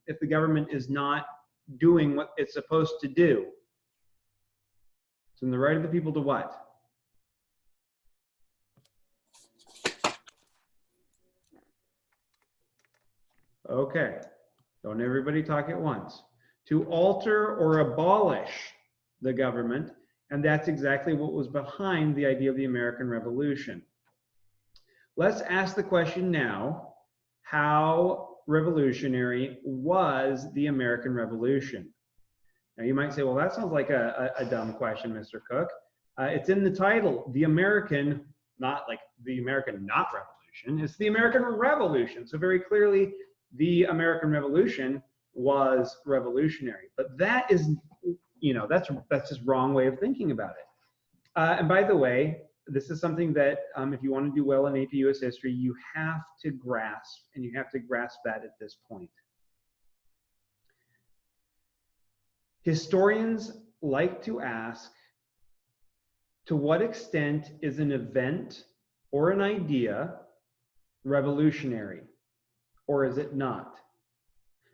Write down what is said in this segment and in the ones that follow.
if the government is not doing what it's supposed to do? It's in the right of the people to what? Okay, don't everybody talk at once. To alter or abolish the government, and that's exactly what was behind the idea of the American Revolution. Let's ask the question now, how revolutionary was the American Revolution? Now you might say, well, that sounds like a dumb question, Mr. Cook. It's in the title, the American, not like the American not revolution, it's the American Revolution. So very clearly, the American Revolution was revolutionary. But that is, you know, that's just wrong way of thinking about it. And by the way, this is something that if you want to do well in AP US history, you have to grasp, and you have to grasp that at this point. Historians like to ask, to what extent is an event or an idea revolutionary, or is it not?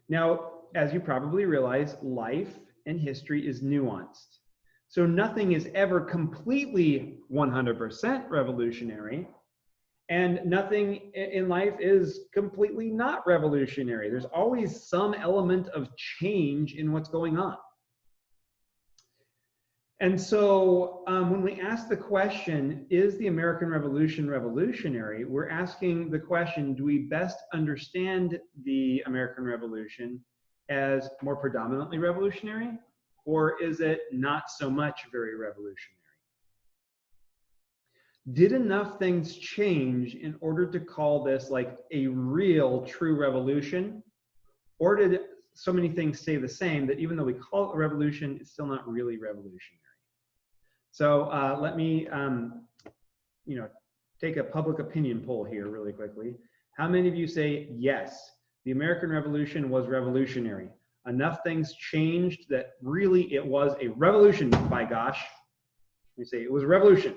Now, as you probably realize, life and history is nuanced. So nothing is ever completely 100% revolutionary, and nothing in life is completely not revolutionary. There's always some element of change in what's going on. And so when we ask the question, is the American Revolution revolutionary? We're asking the question, do we best understand the American Revolution as more predominantly revolutionary, or is it not so much very revolutionary? Did enough things change in order to call this like a real true revolution? Or did so many things stay the same that even though we call it a revolution, it's still not really revolutionary? So let me, you know, take a public opinion poll here really quickly. How many of you say, yes, the American Revolution was revolutionary? Enough things changed that really it was a revolution, by gosh. You say it was a revolution.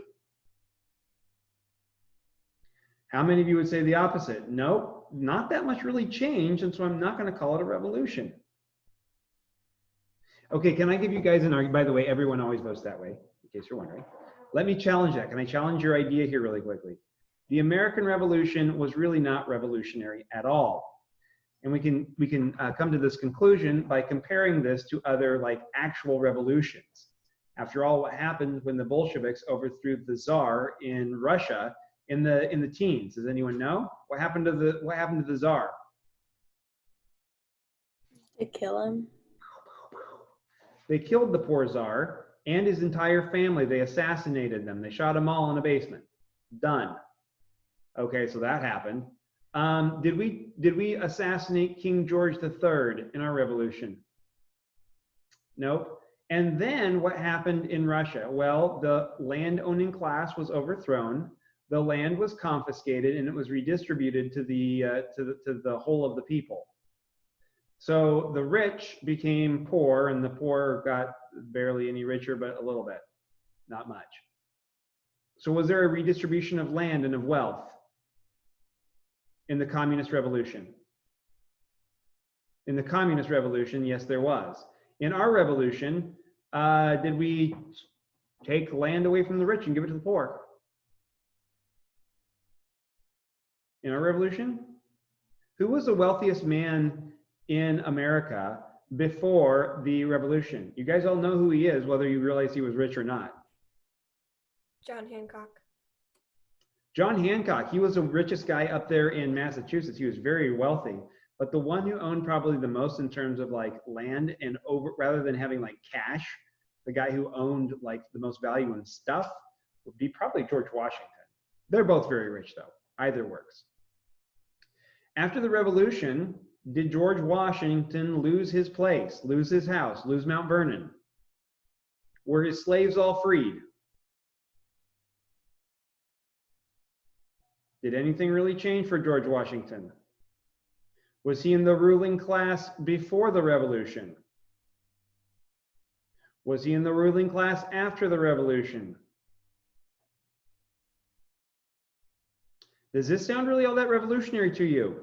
How many of you would say the opposite? No, not that much really changed, and so I'm not going to call it a revolution. Okay, can I give you guys an argument? By the way, everyone always votes that way, in case you're wondering. Let me challenge that. Can I challenge your idea here really quickly? The American Revolution was really not revolutionary at all. And we can come to this conclusion by comparing this to other like actual revolutions. After all, what happened when the Bolsheviks overthrew the Tsar in Russia in the teens? Does anyone know what happened to the Tsar? They kill him. They killed the poor Tsar and his entire family. They assassinated them. They shot them all in a basement. Done. Okay, so that happened. Did we assassinate King George III in our revolution? Nope. And then what happened in Russia? Well, the land-owning class was overthrown. The land was confiscated and it was redistributed to the whole of the people. So the rich became poor, and the poor got barely any richer, but a little bit, not much. So was there a redistribution of land and of wealth in the communist revolution? In the communist revolution, yes, there was. In our revolution, did we take land away from the rich and give it to the poor? In our revolution? Who was the wealthiest man in America before the revolution? You guys all know who he is, whether you realize he was rich or not. John Hancock. John Hancock, he was the richest guy up there in Massachusetts. He was very wealthy, but the one who owned probably the most in terms of like land and rather than having like cash, the guy who owned like the most value in stuff would be probably George Washington. They're both very rich though, either works. After the revolution, did George Washington lose his place, lose his house, lose Mount Vernon? Were his slaves all freed? Did anything really change for George Washington? Was he in the ruling class before the revolution? Was he in the ruling class after the revolution? Does this sound really all that revolutionary to you?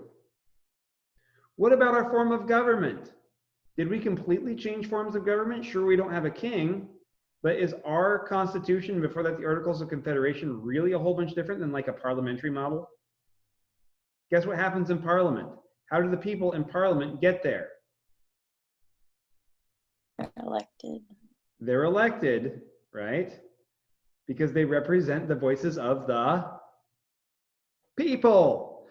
What about our form of government? Did we completely change forms of government? Sure, we don't have a king, but is our Constitution, before that the Articles of Confederation, really a whole bunch different than like a parliamentary model? Guess what happens in Parliament? How do the people in Parliament get there? They're elected. They're elected, right? Because they represent the voices of the people.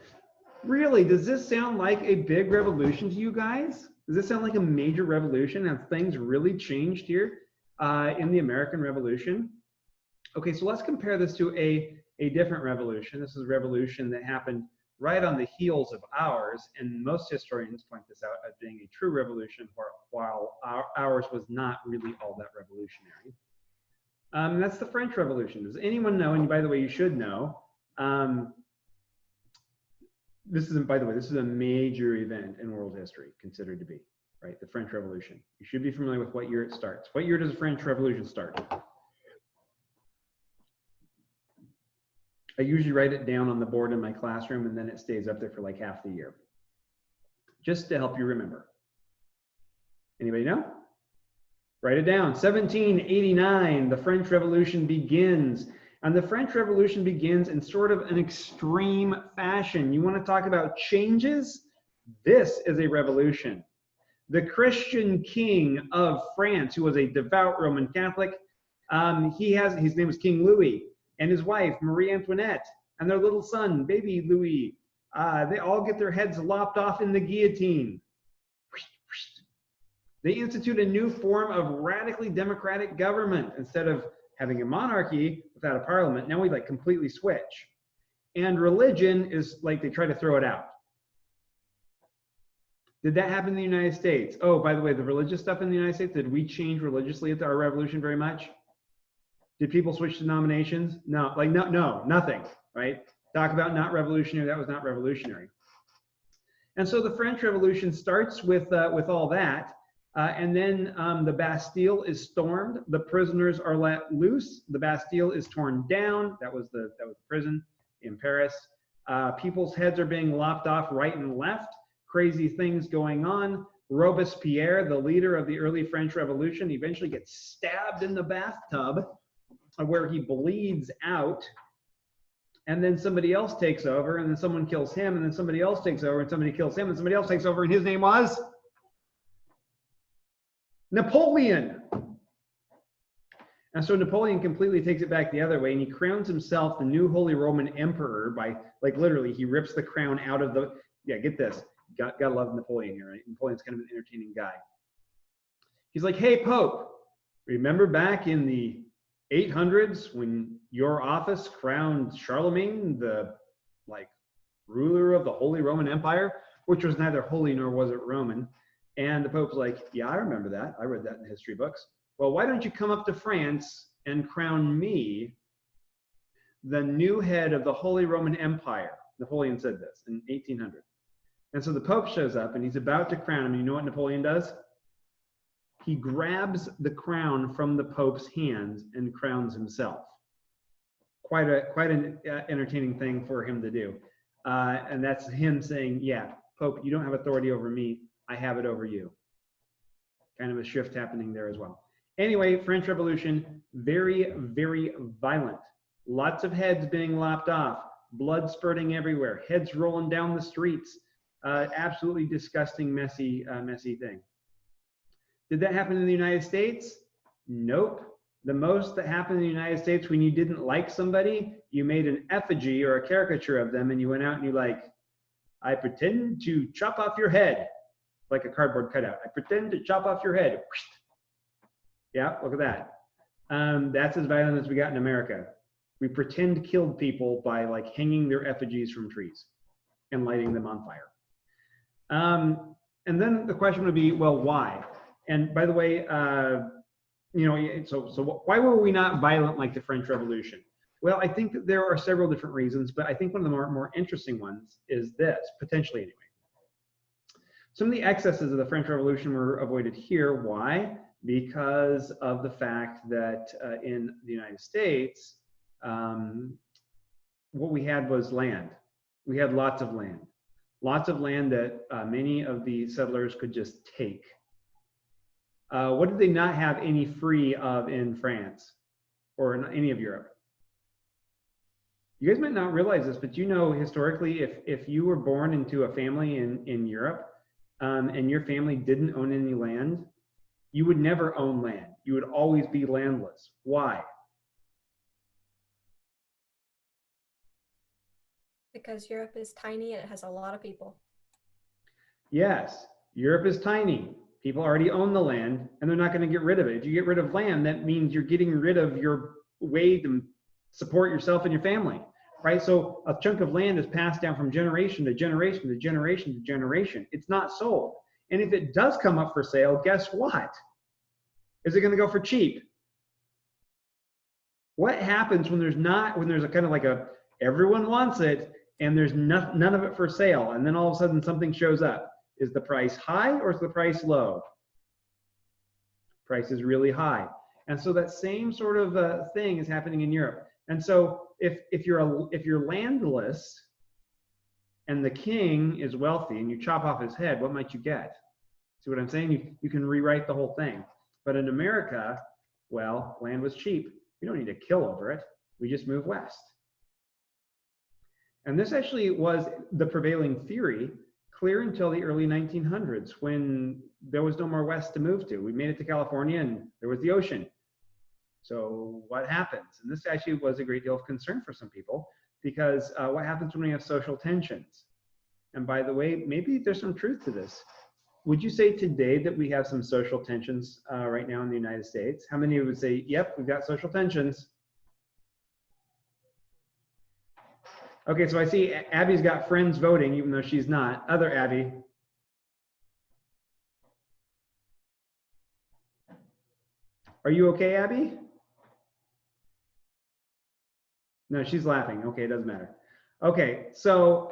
Really, does this sound like a big revolution to you guys? Does this sound like a major revolution? Have things really changed here in the American Revolution? Okay, so let's compare this to a different revolution. This is a revolution that happened right on the heels of ours, and most historians point this out as being a true revolution, while ours was not really all that revolutionary. That's the French Revolution. Does anyone know, and by the way, you should know, this is a major event in world history, considered to be, right? The French Revolution. You should be familiar with what year it starts. What year does the French Revolution start? I usually write it down on the board in my classroom, and then it stays up there for like half the year, just to help you remember. Anybody know? Write it down. 1789, the French Revolution begins. And the French Revolution begins in sort of an extreme fashion. You want to talk about changes? This is a revolution. The Christian king of France, who was a devout Roman Catholic, his name was King Louis, and his wife, Marie Antoinette, and their little son, baby Louis. They all get their heads lopped off in the guillotine. They institute a new form of radically democratic government. Instead of having a monarchy without a parliament, now we like completely switch. And religion is like they try to throw it out. Did that happen in the United States? Oh, by the way, the religious stuff in the United States, did we change religiously at our revolution very much? Did people switch denominations? No, nothing, right? Talk about not revolutionary, that was not revolutionary. And so the French Revolution starts with all that. And then the Bastille is stormed. The prisoners are let loose. The Bastille is torn down. That was the prison in Paris. People's heads are being lopped off right and left. Crazy things going on. Robespierre, the leader of the early French Revolution, eventually gets stabbed in the bathtub where he bleeds out. And then somebody else takes over, and then someone kills him, and then somebody else takes over, and somebody kills him, and somebody else takes over, and his name was Napoleon. And so Napoleon completely takes it back the other way, and he crowns himself the new Holy Roman Emperor by, like, literally, he rips the crown out of the, get this, gotta love Napoleon here, right? Napoleon's kind of an entertaining guy. He's like, hey, Pope, remember back in the 800s when your office crowned Charlemagne, the, like, ruler of the Holy Roman Empire, which was neither holy nor was it Roman. And the Pope's like, yeah, I remember that. I read that in the history books. Well, why don't you come up to France and crown me the new head of the Holy Roman Empire? Napoleon said this in 1800. And so the Pope shows up, and he's about to crown him. You know what Napoleon does? He grabs the crown from the Pope's hands and crowns himself. Quite an entertaining thing for him to do. And that's him saying, yeah, Pope, you don't have authority over me. I have it over you. Kind of a shift happening there as well. Anyway, French Revolution, very, very violent. Lots of heads being lopped off, blood spurting everywhere, heads rolling down the streets. Absolutely disgusting, messy thing. Did that happen in the United States? Nope. The most that happened in the United States, when you didn't like somebody, you made an effigy or a caricature of them, and you went out and you like, I pretend to chop off your head. Like a cardboard cutout. I pretend to chop off your head. Yeah, look at that. That's as violent as we got in America. We pretend killed people by like hanging their effigies from trees and lighting them on fire. And then the question would be, well, why? And by the way, so why were we not violent like the French Revolution? Well, I think that there are several different reasons, but I think one of the more interesting ones is this, potentially anyway. Some of the excesses of the French Revolution were avoided here. Why? Because of the fact that in the United States, what we had was land. We had lots of land. Lots of land that many of the settlers could just take. What did they not have any free of in France or in any of Europe? You guys might not realize this, but you know, historically, if you were born into a family in Europe and your family didn't own any land, you would never own land. You would always be landless. Why? Because Europe is tiny and it has a lot of people. Yes, Europe is tiny. People already own the land and they're not going to get rid of it. If you get rid of land, that means you're getting rid of your way to support yourself and your family. Right? So a chunk of land is passed down from generation to generation to generation to generation. It's not sold. And if it does come up for sale, guess what? Is it going to go for cheap? What happens when there's a kind of like everyone wants it and there's none of it for sale, and then all of a sudden something shows up? Is the price high or is the price low? Price is really high. And so that same sort of thing is happening in Europe. And so if you're landless and the king is wealthy and you chop off his head, what might you get? See what I'm saying? You can rewrite the whole thing. But in America, well, land was cheap. We don't need to kill over it. We just move west. And this actually was the prevailing theory clear until the early 1900s, when there was no more west to move to. We made it to California and there was the ocean. So what happens? And this actually was a great deal of concern for some people, because what happens when we have social tensions? And by the way, maybe there's some truth to this. Would you say today that we have some social tensions right now in the United States? How many would say, yep, we've got social tensions? Okay, so I see Abby's got friends voting, even though she's not. Other Abby. Are you okay, Abby? No, she's laughing. Okay, it doesn't matter. Okay, so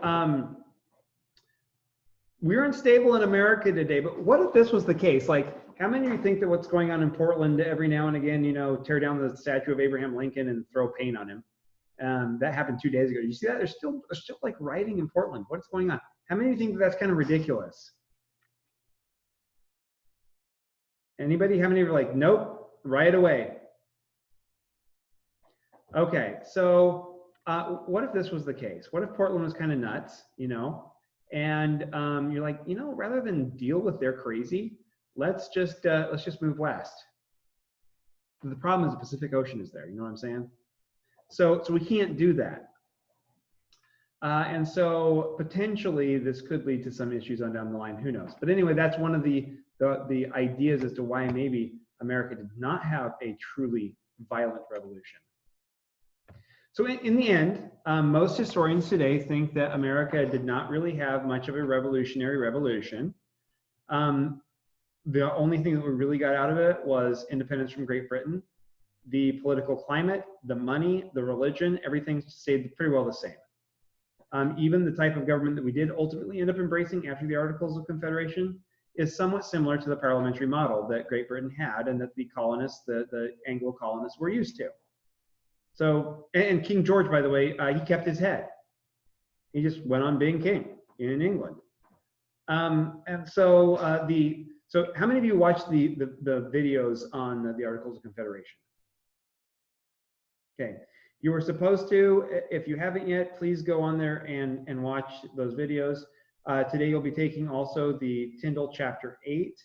we're unstable in America today, but what if this was the case? Like, how many of you think that what's going on in Portland every now and again, you know, tear down the statue of Abraham Lincoln and throw paint on him? That happened 2 days ago. You see that? There's still like rioting in Portland. What's going on? How many of you think that that's kind of ridiculous? Anybody? How many are like, nope, riot away? Okay, so what if this was the case? What if Portland was kind of nuts, you know, and you're like, you know, rather than deal with their crazy, let's just move west. The problem is the Pacific Ocean is there. You know what I'm saying? So we can't do that. And so potentially this could lead to some issues on down the line. Who knows? But anyway, that's one of the ideas as to why maybe America did not have a truly violent revolution. So in the end, most historians today think that America did not really have much of a revolutionary revolution. The only thing that we really got out of it was independence from Great Britain. The political climate, the money, the religion, everything stayed pretty well the same. Even the type of government that we did ultimately end up embracing after the Articles of Confederation is somewhat similar to the parliamentary model that Great Britain had and that the colonists, the Anglo colonists, were used to. So, and King George, by the way, he kept his head. He just went on being king in England. And so so how many of you watched the videos on the Articles of Confederation? Okay, you were supposed to. If you haven't yet, please go on there and watch those videos. Today you'll be taking also the Tyndall Chapter 8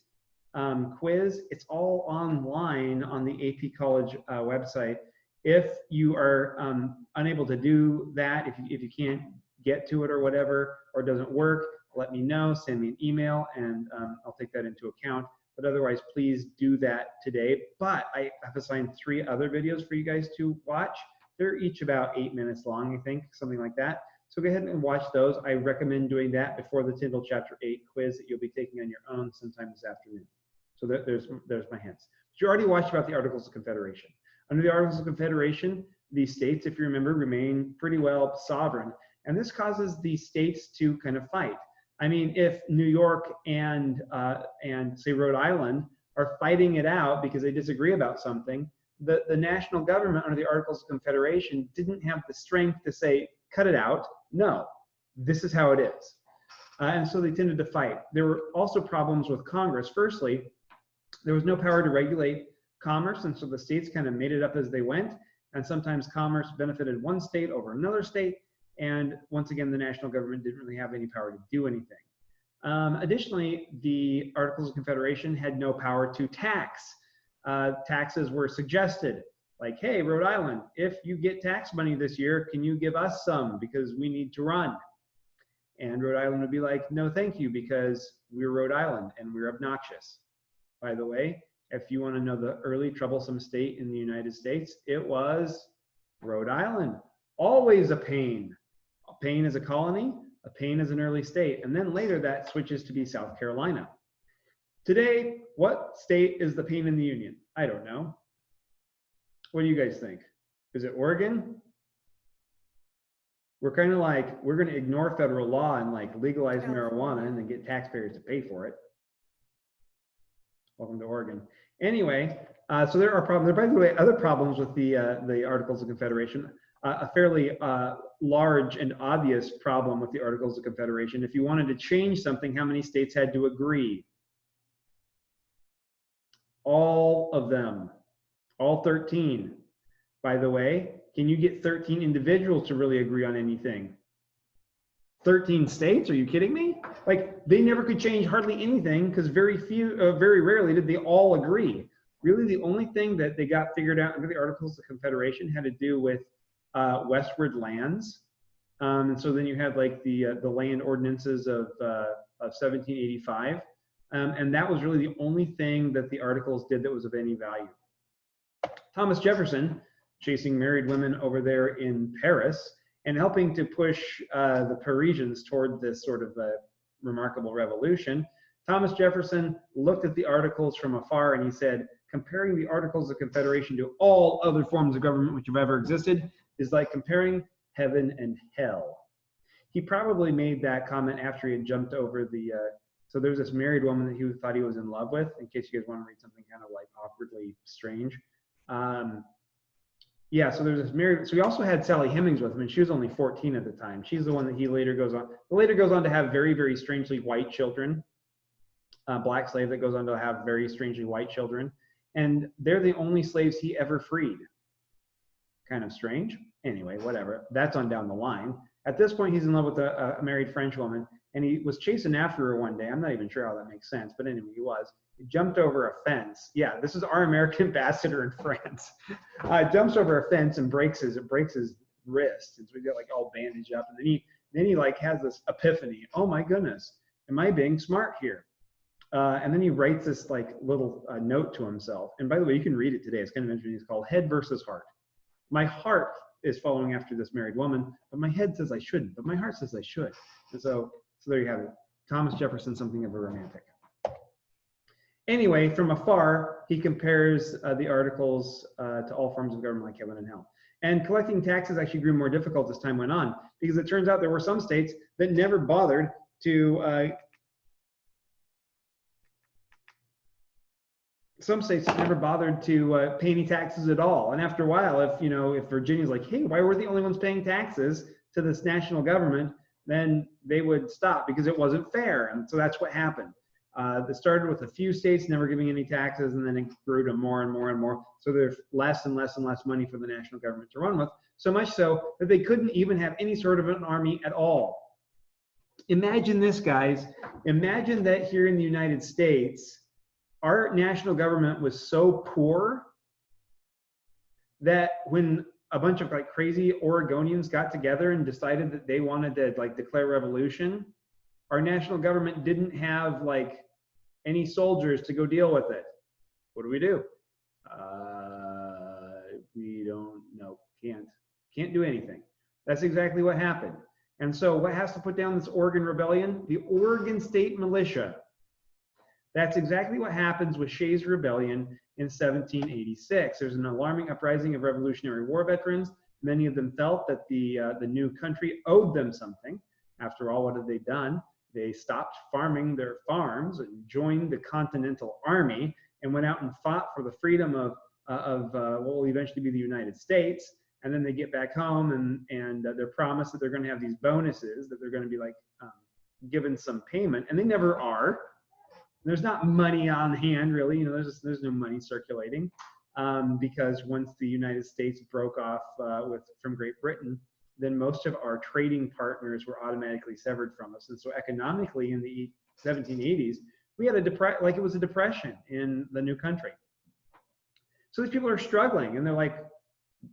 quiz. It's all online on the AP College website. If you are unable to do that, if you can't get to it or whatever, or it doesn't work, let me know, send me an email, and I'll take that into account. But otherwise, please do that today. But I have assigned 3 other videos for you guys to watch. They're each about 8 minutes long, I think, something like that. So go ahead and watch those. I recommend doing that before the Tyndall Chapter 8 quiz that you'll be taking on your own sometime this afternoon. So there's my hints. But you already watched about the Articles of Confederation. Under the Articles of Confederation, the states, if you remember, remain pretty well sovereign. And this causes the states to kind of fight. I mean, if New York and say Rhode Island are fighting it out because they disagree about something, the national government under the Articles of Confederation didn't have the strength to say, cut it out. No, this is how it is. And so they tended to fight. There were also problems with Congress. Firstly, there was no power to regulate commerce, and so the states kind of made it up as they went. And sometimes commerce benefited one state over another state. And once again, the national government didn't really have any power to do anything. Additionally, the Articles of Confederation had no power to tax. Taxes were suggested, like, hey, Rhode Island, if you get tax money this year, can you give us some because we need to run? And Rhode Island would be like, no, thank you, because we're Rhode Island and we're obnoxious. By the way, if you want to know the early troublesome state in the United States, it was Rhode Island. Always a pain. A pain as a colony, a pain as an early state. And then later that switches to be South Carolina. Today, what state is the pain in the Union? I don't know. What do you guys think? Is it Oregon? We're kind of like, we're going to ignore federal law and like legalize marijuana and then get taxpayers to pay for it. Welcome to Oregon. Anyway, so there are problems. There are, by the way, other problems with the Articles of Confederation. A fairly large and obvious problem with the Articles of Confederation. If you wanted to change something, how many states had to agree? All of them, all 13. By the way, can you get 13 individuals to really agree on anything? 13 states? Are you kidding me? Like, they never could change hardly anything because very rarely did they all agree. Really, the only thing that they got figured out under the Articles of Confederation had to do with westward lands. And so then you had like the land ordinances of 1785. And that was really the only thing that the Articles did that was of any value. Thomas Jefferson, chasing married women over there in Paris and helping to push the Parisians toward this sort of remarkable revolution. Thomas Jefferson looked at the Articles from afar and he said, comparing the Articles of Confederation to all other forms of government which have ever existed is like comparing heaven and hell. He probably made that comment after he had jumped over the, so there's this married woman that he thought he was in love with, in case you guys want to read something kind of like awkwardly strange. Yeah, so there's this married, so he also had Sally Hemings with him, and she was only 14 at the time. She's the one that he later goes on to have very, very strangely white children. Black slave that goes on to have very strangely white children. And they're the only slaves he ever freed. Kind of strange. Anyway, whatever. That's on down the line. At this point, he's in love with a married French woman, and he was chasing after her one day. I'm not even sure how that makes sense, but anyway, he was. He jumped over a fence. Yeah, this is our American ambassador in France. Jumps over a fence and breaks his wrist, and so he got like all bandaged up. And then he like has this epiphany. Oh my goodness, am I being smart here? And then he writes this like little note to himself. And by the way, you can read it today. It's kind of interesting. It's called Head versus Heart. My heart is following after this married woman, but my head says I shouldn't, but my heart says I should. And so there you have it. Thomas Jefferson, something of a romantic. Anyway, from afar, he compares the Articles to all forms of government like heaven and hell. And collecting taxes actually grew more difficult as time went on, because it turns out there were some states that never bothered to pay any taxes at all. And after a while, if Virginia's like, hey, why were the only ones paying taxes to this national government, then they would stop because it wasn't fair. And so that's what happened. It started with a few states never giving any taxes, and then it grew to more and more and more. So there's less and less and less money for the national government to run with, so much so that they couldn't even have any sort of an army at all. Imagine this, guys. Imagine that here in the United States, our national government was so poor that when a bunch of like crazy Oregonians got together and decided that they wanted to like declare revolution, our national government didn't have like any soldiers to go deal with it. What do? We don't know. Can't do anything. That's exactly what happened. And so what has to put down this Oregon Rebellion? The Oregon State Militia. That's exactly what happens with Shays' Rebellion in 1786. There's an alarming uprising of Revolutionary War veterans. Many of them felt that the new country owed them something. After all, what had they done? They stopped farming their farms and joined the Continental Army and went out and fought for the freedom of what will eventually be the United States. And then they get back home and they're promised that they're going to have these bonuses, that they're going to be like given some payment, and they never are. There's not money on hand, really. There's no money circulating, because once the United States broke off from Great Britain, then most of our trading partners were automatically severed from us. And so economically, in the 1780s, we had it was a depression in the new country. So these people are struggling, and they're like,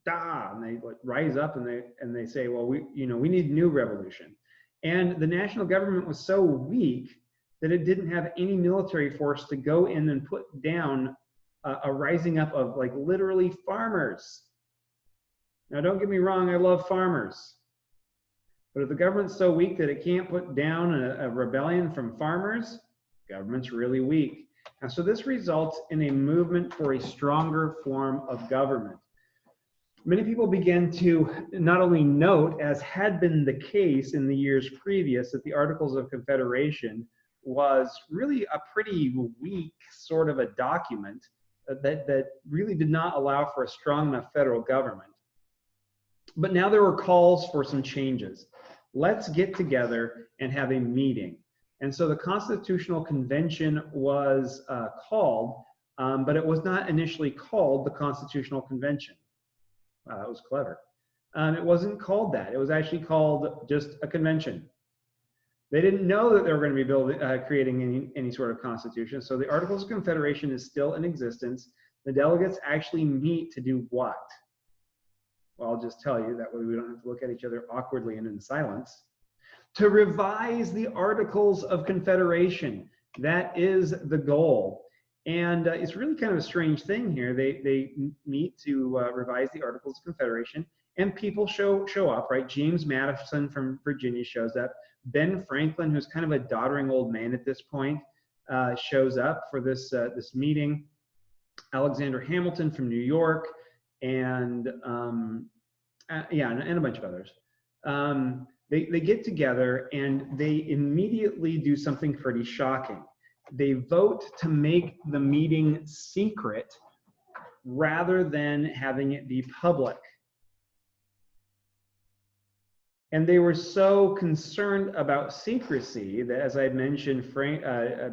and they rise up and they say, well, we need new revolution. And the national government was so weak that it didn't have any military force to go in and put down a rising up of literally farmers. Now, don't get me wrong, I love farmers. But if the government's so weak that it can't put down a rebellion from farmers, government's really weak. And so this results in a movement for a stronger form of government. Many people began to not only note, as had been the case in the years previous, that the Articles of Confederation was really a pretty weak sort of a document that really did not allow for a strong enough federal government. But now there were calls for some changes. Let's get together and have a meeting. And so the Constitutional Convention was called, but it was not initially called the Constitutional Convention. That was clever. It wasn't called that. It was actually called just a convention. They didn't know that they were going to be creating any sort of constitution. So the Articles of Confederation is still in existence. The delegates actually meet to do what? Well, I'll just tell you, that way we don't have to look at each other awkwardly and in silence. To revise the Articles of Confederation. That is the goal. And it's really kind of a strange thing here. They meet to revise the Articles of Confederation, and people show up, right? James Madison from Virginia shows up. Ben Franklin, who's kind of a doddering old man at this point, shows up for this meeting. Alexander Hamilton from New York, and and a bunch of others. They get together and they immediately do something pretty shocking. They vote to make the meeting secret rather than having it be public. And they were so concerned about secrecy that, as I mentioned,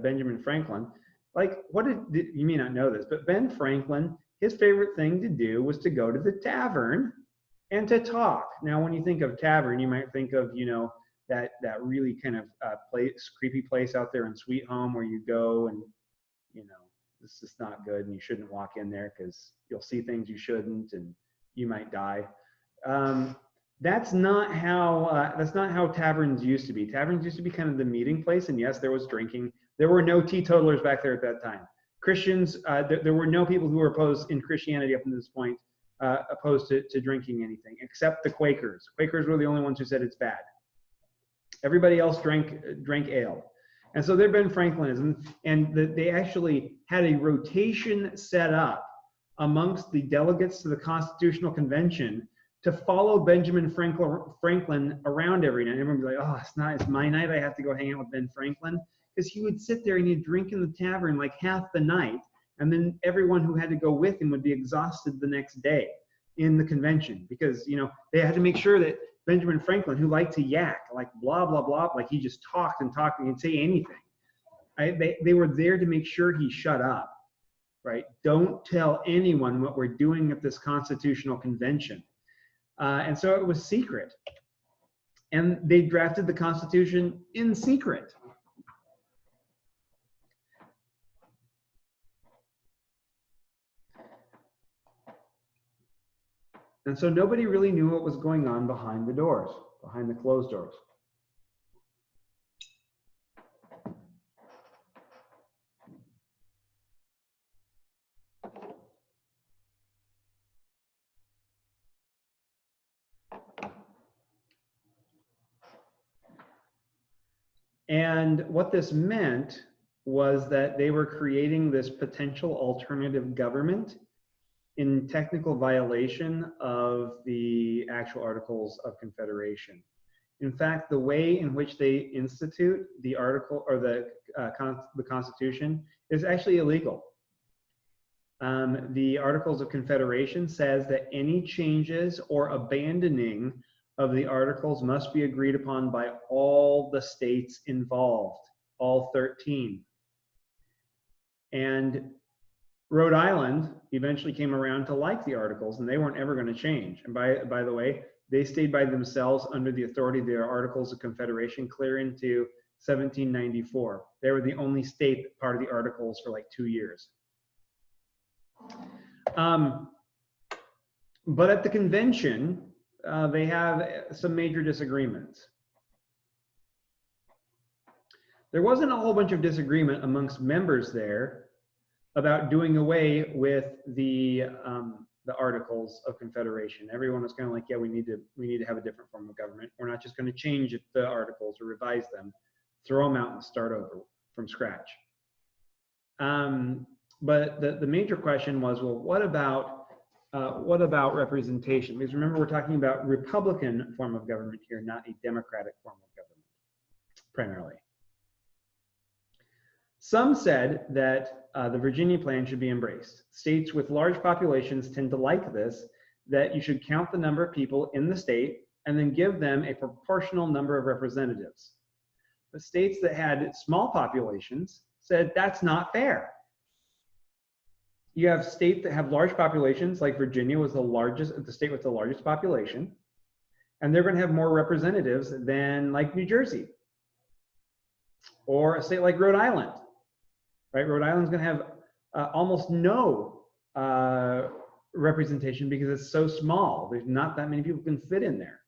Benjamin Franklin, you may not know this, but Ben Franklin, his favorite thing to do was to go to the tavern and to talk. Now, when you think of tavern, you might think of, that really kind of creepy place out there in Sweet Home where you go and, this is not good and you shouldn't walk in there because you'll see things you shouldn't and you might die. That's not how taverns used to be. Taverns used to be kind of the meeting place, and yes, there was drinking. There were no teetotalers back there at that time. Christians, there were no people who were opposed in Christianity up to this point, opposed to drinking anything, except the Quakers. Quakers were the only ones who said it's bad. Everybody else drank ale. And so there Ben Franklin, and they actually had a rotation set up amongst the delegates to the Constitutional Convention to follow Benjamin Franklin around every night. Everyone would be like, oh, it's my night, I have to go hang out with Ben Franklin. Because he would sit there and he'd drink in the tavern like half the night, and then everyone who had to go with him would be exhausted the next day in the convention, because they had to make sure that Benjamin Franklin, who liked to yak, like blah, blah, blah, like he just talked and he'd say anything. They were there to make sure he shut up, right? Don't tell anyone what we're doing at this Constitutional Convention. And so it was secret. And they drafted the Constitution in secret. And so nobody really knew what was going on behind the doors, behind the closed doors. And what this meant was that they were creating this potential alternative government in technical violation of the actual Articles of Confederation. In fact, the way in which they institute the article or the Constitution is actually illegal. The Articles of Confederation says that any changes or abandoning of the articles must be agreed upon by all the states involved, all 13. And Rhode Island eventually came around to like the articles, and they weren't ever going to change. And by the way, they stayed by themselves under the authority of their Articles of Confederation clear into 1794. They were the only state part of the Articles for like 2 years. But at the convention, they have some major disagreements. There wasn't a whole bunch of disagreement amongst members there about doing away with the Articles of Confederation. Everyone was kind of like, yeah, we need to have a different form of government. We're not just going to change the Articles or revise them, throw them out and start over from scratch. But the major question was, well, what about representation? Because remember, we're talking about Republican form of government here, not a Democratic form of government, primarily. Some said that the Virginia plan should be embraced. States with large populations tend to like this, that you should count the number of people in the state and then give them a proportional number of representatives. But states that had small populations said that's not fair. You have states that have large populations, like Virginia was the state with the largest population, and they're going to have more representatives than like New Jersey or a state like Rhode Island. Right, Rhode Island's going to have almost no representation because it's so small. There's not that many people can fit in there,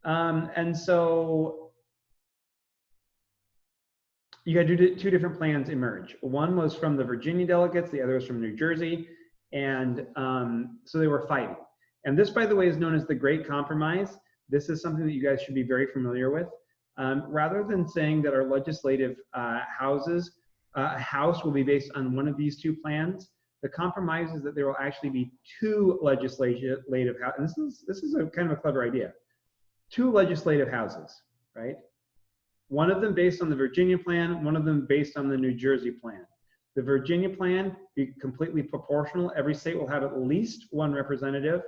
and so you got two different plans emerge. One was from the Virginia delegates, the other was from New Jersey, and so they were fighting. And this, by the way, is known as the Great Compromise. This is something that you guys should be very familiar with. Rather than saying that our legislative houses. A house will be based on one of these two plans. The compromise is that there will actually be two legislative houses. And this is a kind of a clever idea. Two legislative houses, right? One of them based on the Virginia plan, one of them based on the New Jersey plan. The Virginia plan be completely proportional. Every state will have at least one representative,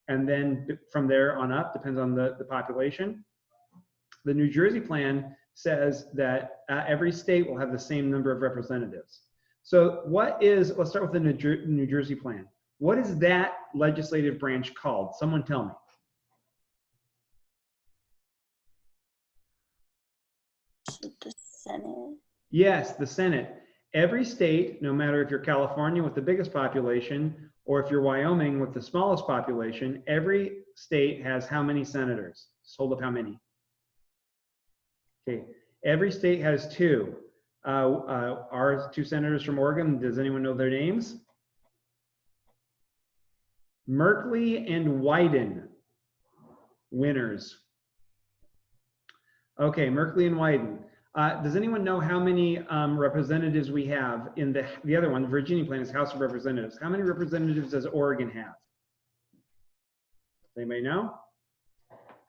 and then from there on up, depends on the population. The New Jersey plan says that every state will have the same number of representatives. So let's start with the New Jersey plan. What is that legislative branch called? Someone tell me. The Senate. Yes, the Senate. Every state, no matter if you're California with the biggest population, or if you're Wyoming with the smallest population, every state has how many senators? Just hold up how many. Okay, every state has two. Our two senators from Oregon, does anyone know their names? Merkley and Wyden, winners. Okay, Merkley and Wyden. Does anyone know how many representatives we have in the other one? The Virginia plan is House of Representatives. How many representatives does Oregon have? Does anybody know?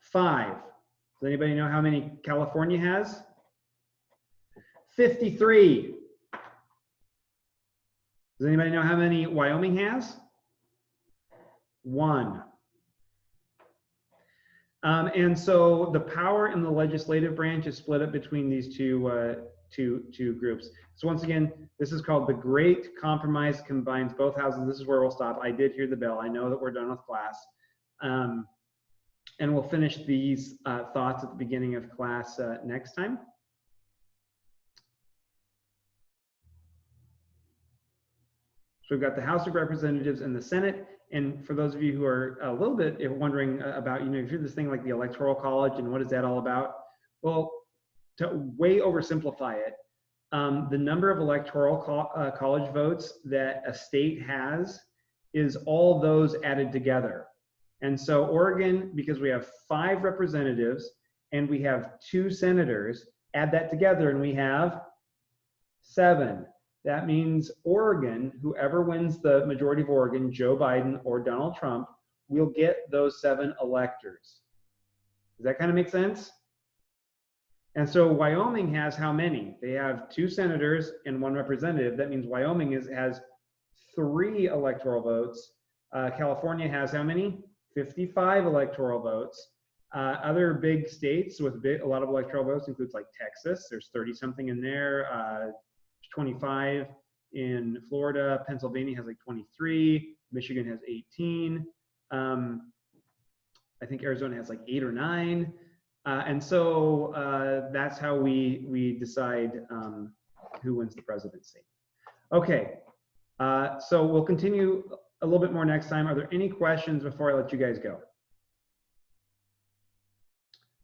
5. Does anybody know how many California has? 53. Does anybody know how many Wyoming has? 1. And so the power in the legislative branch is split up between these two groups. So once again, this is called the Great Compromise, combines both houses. This is where we'll stop. I did hear the bell. I know that we're done with class. And we'll finish these thoughts at the beginning of class next time. So we've got the House of Representatives and the Senate. And for those of you who are a little bit wondering about, you hear this thing like the Electoral College and what is that all about? Well, to way oversimplify it, the number of electoral college votes that a state has is all those added together. And so Oregon, because we have 5 representatives and we have 2 senators, add that together and we have 7. That means Oregon, whoever wins the majority of Oregon, Joe Biden or Donald Trump, will get those 7 electors. Does that kind of make sense? And so Wyoming has how many? They have 2 senators and 1 representative. That means Wyoming has 3 electoral votes. California has how many? 55 electoral votes. Other big states with a lot of electoral votes includes like Texas. There's 30 something in there. 25 in Florida. Pennsylvania has like 23. Michigan has 18. I think Arizona has like 8 or 9. And so that's how we decide who wins the presidency. Okay, so we'll continue a little bit more next time. Are there any questions before I let you guys go?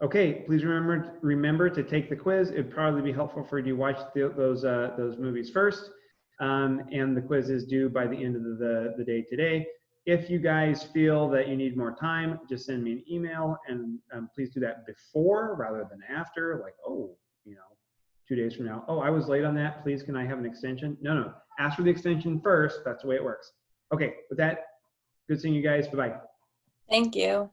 Okay, please remember to take the quiz. It'd probably be helpful for you to watch those movies first. And the quiz is due by the end of the day today. If you guys feel that you need more time, just send me an email, and please do that before rather than after. Like, oh, 2 days from now, oh, I was late on that. Please, can I have an extension? No. Ask for the extension first. That's the way it works. Okay, with that, good seeing you guys. Bye-bye. Thank you.